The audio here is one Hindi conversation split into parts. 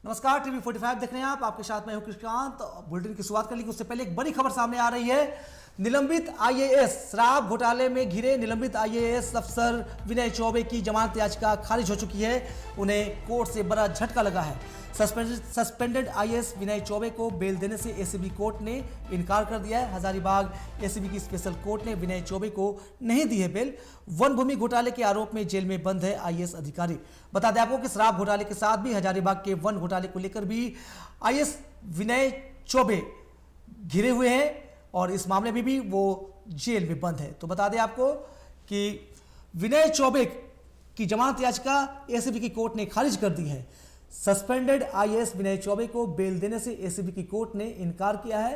नमस्कार, टीवी 45 देख रहे हैं आप। आपके साथ मैं हूं कृष्णांत। बुलेटिन की शुरुआत कर ली उससे पहले एक बड़ी खबर सामने आ रही है। निलंबित आईएएस शराब घोटाले में घिरे निलंबित आईएएस अफसर विनय चौबे की जमानत याचिका खारिज हो चुकी है। उन्हें कोर्ट से बड़ा झटका लगा है। सस्पेंडेड आईएएस विनय चौबे को बेल देने से एसीबी कोर्ट ने इनकार कर दिया है। हजारीबाग एसीबी की स्पेशल कोर्ट ने विनय चौबे को नहीं दी है बेल। वन भूमि घोटाले के आरोप में जेल में बंद है आईएएस अधिकारी। बता दें आपको कि शराब घोटाले के साथ भी हजारीबाग के वन घोटाले को लेकर भी आईएएस विनय चौबे घिरे हुए हैं और इस मामले में भी वो जेल में बंद है। तो बता दें आपको कि विनय चौबे की जमानत याचिका एसीबी की कोर्ट ने खारिज कर दी है। सस्पेंडेड आईएएस विनय चौबे को बेल देने से एसीबी की कोर्ट ने इनकार किया है।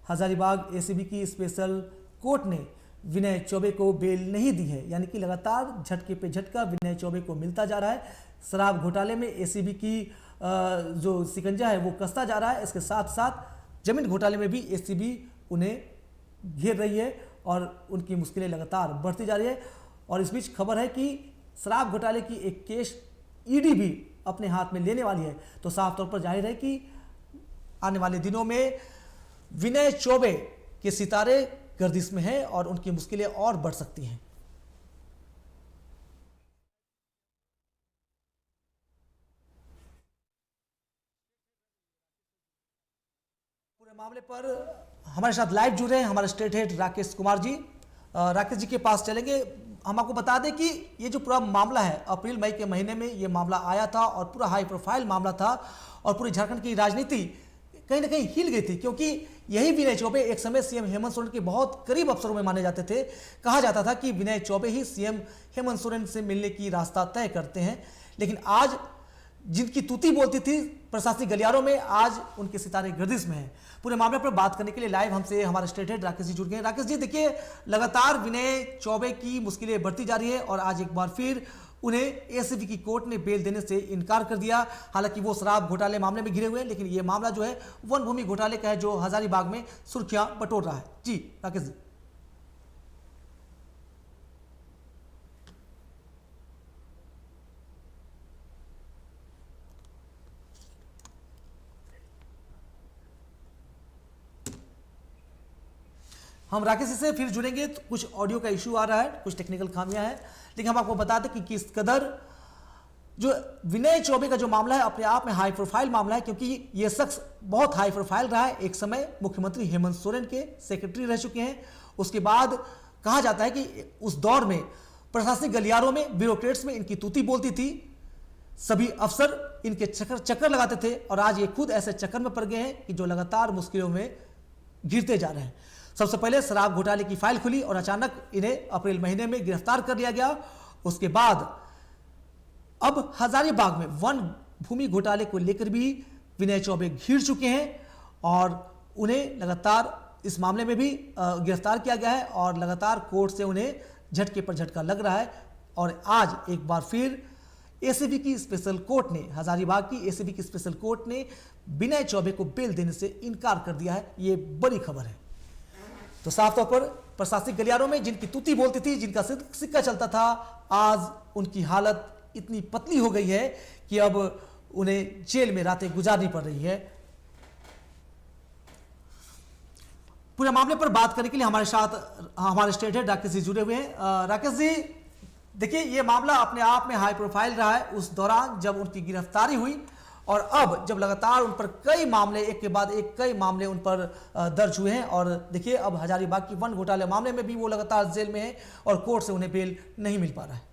हजारीबाग एसीबी की स्पेशल कोर्ट ने विनय चौबे को बेल नहीं दी है, यानी कि लगातार झटके पे झटका विनय चौबे को मिलता जा रहा है। शराब घोटाले में एसीबी की जो शिकंजा है वो कसता जा रहा है। इसके साथ साथ जमीन घोटाले में भी एसीबी उन्हें घेर रही है और उनकी मुश्किलें लगातार बढ़ती जा रही है। और इस बीच खबर है कि शराब घोटाले की एक केस ईडी भी अपने हाथ में लेने वाली है। तो साफ तौर पर जाहिर है कि आने वाले दिनों में विनय चौबे के सितारे गर्दिश में हैं और उनकी मुश्किलें और बढ़ सकती हैं। पूरे मामले पर हमारे साथ लाइव जुड़े हैं हमारे स्टेट हेड राकेश कुमार जी। राकेश जी के पास चलेंगे। हम आपको बता दें कि ये जो पूरा मामला है अप्रैल मई के महीने में ये मामला आया था और पूरा हाई प्रोफाइल मामला था और पूरी झारखंड की राजनीति कहीं ना कहीं हिल गई थी, क्योंकि यही विनय चौबे एक समय सीएम हेमंत सोरेन के बहुत करीब अफसरों में माने जाते थे। कहा जाता था कि विनय चौबे ही सीएम हेमंत सोरेन से मिलने की रास्ता तय करते हैं। लेकिन आज जिनकी तूती बोलती थी प्रशासनिक गलियारों में, आज उनके सितारे गर्दिश में हैं। पूरे मामले पर बात करने के लिए लाइव हमसे हमारे स्टेट हेड राकेश जी जुड़ गए। राकेश जी, देखिए लगातार विनय चौबे की मुश्किलें बढ़ती जा रही है और आज एक बार फिर उन्हें एसीबी की कोर्ट ने बेल देने से इनकार कर दिया। हालांकि वो शराब घोटाले मामले में घिरे हुए हैं, लेकिन ये मामला जो है वन भूमि घोटाले का है जो हजारीबाग में सुर्खियां बटोर रहा है। जी राकेश जी। हम राकेश जी से फिर जुड़ेंगे। तो कुछ ऑडियो का इशू आ रहा है, कुछ टेक्निकल खामियां हैं, लेकिन हम आपको बता दें कि किस कदर जो विनय चौबे का जो मामला है अपने आप में हाई प्रोफाइल मामला है, क्योंकि ये शख्स बहुत हाई प्रोफाइल रहा है। एक समय मुख्यमंत्री हेमंत सोरेन के सेक्रेटरी रह चुके हैं। उसके बाद कहा जाता है कि उस दौर में प्रशासनिक गलियारों में ब्यूरोक्रेट्स में इनकी तूती बोलती थी। सभी अफसर इनके चक्कर लगाते थे और आज ये खुद ऐसे चक्कर में पड़ गए हैं कि जो लगातार मुश्किलों में घिरते जा रहे हैं। सबसे पहले शराब घोटाले की फाइल खुली और अचानक इन्हें अप्रैल महीने में गिरफ्तार कर लिया गया। उसके बाद अब हजारीबाग में वन भूमि घोटाले को लेकर भी विनय चौबे घिर चुके हैं और उन्हें लगातार इस मामले में भी गिरफ्तार किया गया है और लगातार कोर्ट से उन्हें झटके पर झटका लग रहा है। और आज एक बार फिर एसीबी की स्पेशल कोर्ट ने, हजारीबाग की एसीबी की स्पेशल कोर्ट ने विनय चौबे को बेल देने से इनकार कर दिया है। ये बड़ी खबर है। तो साफ तौर पर प्रशासनिक गलियारों में जिनकी तूती बोलती थी, जिनका सिक्का चलता था, आज उनकी हालत इतनी पतली हो गई है कि अब उन्हें जेल में रातें गुजारनी पड़ रही है। पूरे मामले पर बात करने के लिए हमारे साथ हमारे स्टेट हेड राकेश जी जुड़े हुए हैं। राकेश जी, देखिए ये मामला अपने आप में हाई प्रोफाइल रहा है उस दौरान जब उनकी गिरफ्तारी हुई, और अब जब लगातार उन पर कई मामले एक के बाद एक कई मामले उन पर दर्ज हुए हैं। और देखिए अब हजारीबाग की वन घोटाले मामले में भी वो लगातार जेल में है और कोर्ट से उन्हें बेल नहीं मिल पा रहा है।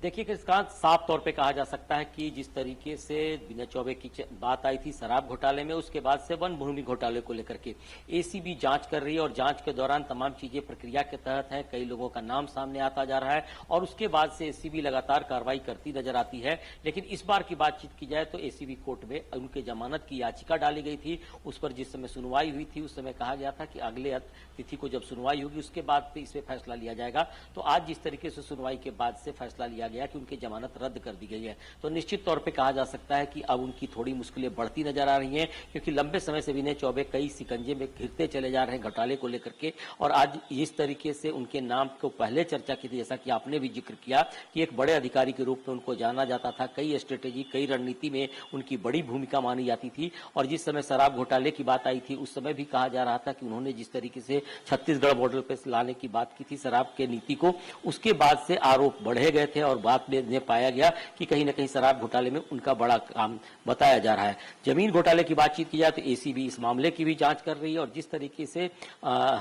देखिए कृष्णांत, साफ तौर पे कहा जा सकता है कि जिस तरीके से विनय चौबे की बात आई थी शराब घोटाले में, उसके बाद से वन भूमि घोटाले को लेकर के एसीबी जांच कर रही है और जांच के दौरान तमाम चीजें प्रक्रिया के तहत है। कई लोगों का नाम सामने आता जा रहा है और उसके बाद से एसीबी लगातार कार्रवाई करती नजर आती है। लेकिन इस बार की बातचीत की जाए तो एसीबी कोर्ट में उनके जमानत की याचिका डाली गई थी। उस पर जिस समय सुनवाई हुई थी उस समय कहा गया था कि अगले तिथि को जब सुनवाई होगी उसके बाद इस पर फैसला लिया जाएगा। तो आज जिस तरीके से सुनवाई के बाद से फैसला लिया किया गया कि उनकी जमानत रद्द कर दी गई है। तो निश्चित तौर पे कहा जा सकता है कि अब उनकी थोड़ी मुश्किलें बढ़ती नजर आ रही हैं, क्योंकि लंबे समय से विनय चौबे कई शिकंजे में घिरते चले जा रहे हैं घोटाले को लेकर के। और आज इस तरीके से उनके नाम को पहले चर्चा की थी, जैसा कि आपने भी जिक्र किया कि एक बड़े अधिकारी के रूप में उनको जाना जाता था, कई स्ट्रेटेजी कई रणनीति में उनकी बड़ी भूमिका मानी जाती थी। और जिस समय शराब घोटाले की बात आई थी उस समय भी कहा जा रहा था कि उन्होंने जिस तरीके से छत्तीसगढ़ बॉर्डर पर लाने की बात की थी शराब के नीति को, उसके बाद से आरोप बढ़े गए थे और बाद में पाया गया कि कहीं न कहीं शराब घोटाले में उनका बड़ा काम बताया जा रहा है। जमीन घोटाले की बातचीत की जाए तो एसीबी इस मामले की भी जांच कर रही है और जिस तरीके से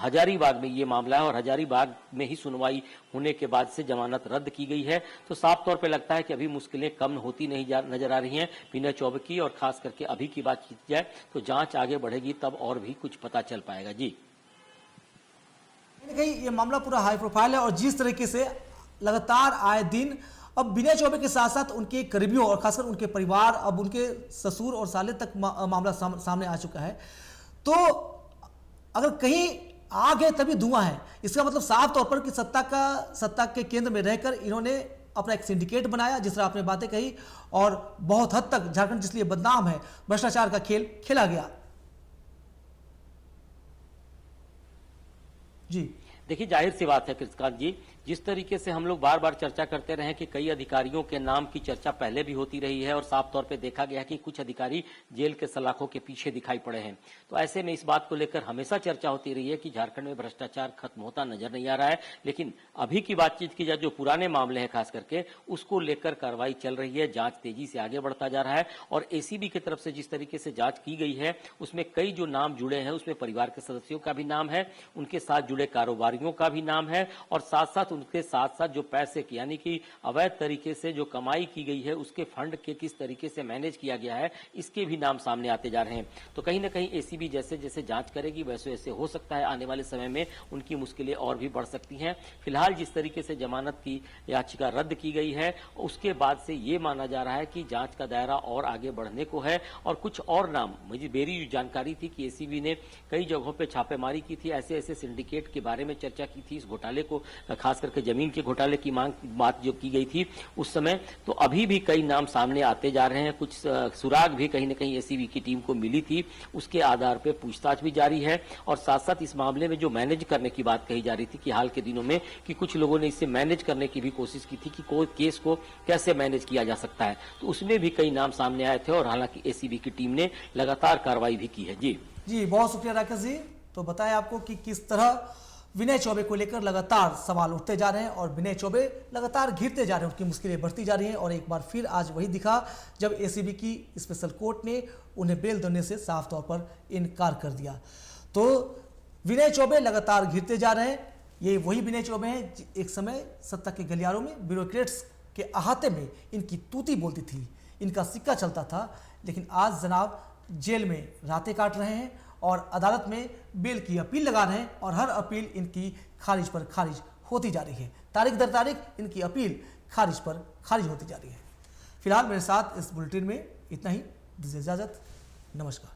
हजारीबाग में ये मामला है और हजारीबाग में ही सुनवाई होने के बाद से जमानत रद्द की गई है, तो साफ तौर पे लगता है कि अभी मुश्किलें कम होती नहीं नजर आ रही हैं विनय चौबे की। और खास करके अभी की बात की जाए तो जांच आगे बढ़ेगी तब और भी कुछ पता चल पाएगा। जी कहीं ये मामला पूरा हाई प्रोफाइल है और जिस तरीके से लगातार आए दिन अब विनय चौबे के साथ साथ उनके करीबियों और खासकर उनके परिवार, अब उनके ससुर और साले तक मामला सामने आ चुका है। तो अगर कहीं आ गए तभी धुआं है, इसका मतलब साफ तौर पर कि सत्ता के केंद्र में रहकर इन्होंने अपना एक सिंडिकेट बनाया, जिस तरह आपने बातें कही, और बहुत हद तक झारखंड जिसलिए बदनाम है, भ्रष्टाचार का खेल खेला गया। जी देखिए, जाहिर सी बात है कृष्णकांत जी, जिस तरीके से हम लोग बार बार चर्चा करते रहे कि कई अधिकारियों के नाम की चर्चा पहले भी होती रही है और साफ तौर पे देखा गया कि कुछ अधिकारी जेल के सलाखों के पीछे दिखाई पड़े हैं। तो ऐसे में इस बात को लेकर हमेशा चर्चा होती रही है कि झारखंड में भ्रष्टाचार खत्म होता नजर नहीं आ रहा है। लेकिन अभी की बातचीत की जाए, जो पुराने मामले हैं खास करके, उसको लेकर कार्रवाई चल रही है, जांच तेजी से आगे बढ़ता जा रहा है। और एसीबी की तरफ से जिस तरीके से जांच की गई है उसमें कई जो नाम जुड़े हैं उसमें परिवार के सदस्यों का भी नाम है, उनके साथ जुड़े कारोबारियों का भी नाम है और साथ साथ उनके साथ साथ जो पैसे की यानी कि अवैध तरीके से जो कमाई की गई है उसके फंड के किस तरीके से मैनेज किया गया है, इसके भी नाम सामने आते जा रहे हैं। तो कहीं ना कहीं एसीबी जैसे जैसे जांच करेगी वैसे वैसे हो सकता है आने वाले समय में उनकी मुश्किलें और भी बढ़ सकती हैं। फिलहाल जिस तरीके से जमानत की याचिका रद्द की गई है उसके बाद से ये माना जा रहा है कि जांच का दायरा और आगे बढ़ने को है। और कुछ और नाम, मुझे मेरी जानकारी थी कि एसीबी ने कई जगहों पर छापेमारी की थी, ऐसे ऐसे सिंडिकेट के बारे में चर्चा की थी, इस घोटाले को खास करके जमीन के घोटाले की बात जो की गई थी उस समय। तो अभी भी कई नाम सामने आते जा रहे हैं, कुछ सुराग भी कहीं न कहीं एसीबी की टीम को मिली थी, उसके आधार पर पूछताछ भी जारी है। और साथ साथ इस मामले में जो मैनेज करने की बात कही जा रही थी कि हाल के दिनों में कि कुछ लोगों ने इससे मैनेज करने की भी कोशिश की थी कि कोई केस को कैसे मैनेज किया जा सकता है, तो उसमें भी कई नाम सामने आए थे और हालांकि एसीबी की टीम ने लगातार कार्रवाई भी की है। जी बहुत शुक्रिया राकेश जी। तो बताएं आपको कि किस तरह विनय चौबे को लेकर लगातार सवाल उठते जा रहे हैं और विनय चौबे लगातार घिरते जा रहे हैं, उनकी मुश्किलें बढ़ती जा रही हैं। और एक बार फिर आज वही दिखा जब एसीबी की स्पेशल कोर्ट ने उन्हें बेल देने से साफ तौर पर इनकार कर दिया। तो विनय चौबे लगातार घिरते जा रहे हैं। ये वही विनय चौबे हैं एक समय सत्ता के गलियारों में ब्यूरोक्रेट्स के अहाते में इनकी तूती बोलती थी, इनका सिक्का चलता था। लेकिन आज जनाब जेल में रातें काट रहे हैं और अदालत में बेल की अपील लगा रहे हैं और हर अपील इनकी खारिज पर खारिज होती जा रही है। तारीख दर तारीख इनकी अपील खारिज पर खारिज होती जा रही है। फिलहाल मेरे साथ इस बुलेटिन में इतना ही। दीजिए इजाजत, नमस्कार।